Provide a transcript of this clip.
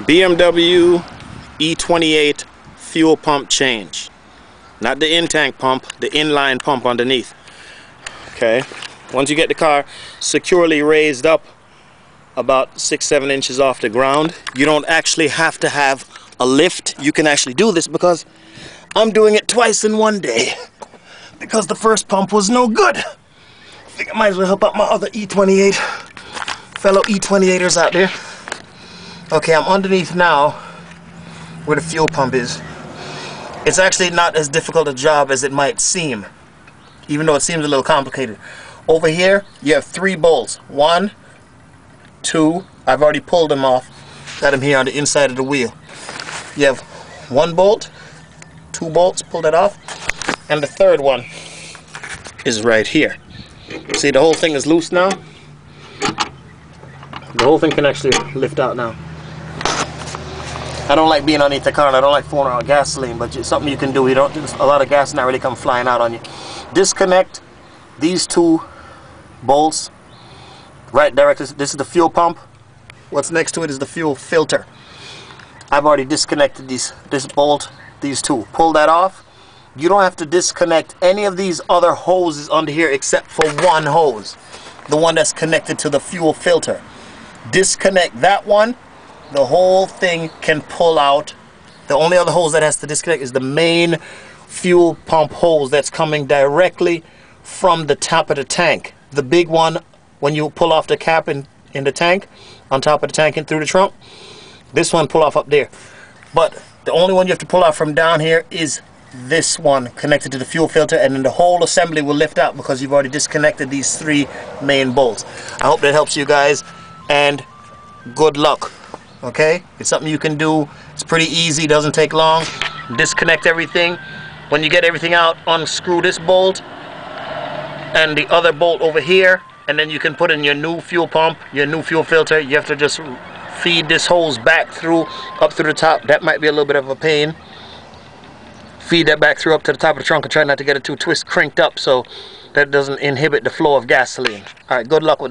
BMW E28 fuel pump change. Not the in-tank pump, the inline pump underneath. Okay, once you get the car securely raised up about 6-7 inches off the ground, you don't actually have to have a lift. You can actually do this because I'm doing it twice in one day because the first pump was no good. I think I might as well help out my other E28 fellow E28ers out there. Okay, I'm underneath now where the fuel pump is. It's actually not as difficult a job as it might seem, even though it seems a little complicated. Over here, you have 3 bolts. 1, 2, I've already pulled them off. Got them here on the inside of the wheel. You have 1 bolt, 2 bolts, pull that off, and the third one is right here. See, the whole thing is loose now. The whole thing can actually lift out now. I don't like being underneath the car, and I don't like throwing out gasoline, but it's something you can do. You don't. A lot of gas not really come flying out on you. Disconnect these 2 bolts right directly. This is the fuel pump. What's next to it is the fuel filter. I've already disconnected this bolt, these 2. Pull that off. You don't have to disconnect any of these other hoses under here except for one hose, the one that's connected to the fuel filter. Disconnect that one. The whole thing can pull out. The only other hose that has to disconnect is the main fuel pump hose that's coming directly from the top of the tank. The big one, when you pull off the cap in the tank, on top of the tank and through the trunk, this one pull off up there. But the only one you have to pull out from down here is this one connected to the fuel filter, and then the whole assembly will lift out because you've already disconnected these 3 main bolts. I hope that helps you guys, and good luck. Okay, it's something you can do. It's pretty easy, doesn't take long. Disconnect everything. When you get everything out, unscrew this bolt and the other bolt over here, and then you can put in your new fuel pump, your new fuel filter. You have to just feed this hose back through, up through the top. That might be a little bit of a pain. Feed that back through up to the top of the trunk and try not to get it too crinked up so that doesn't inhibit the flow of gasoline. Alright, good luck with that.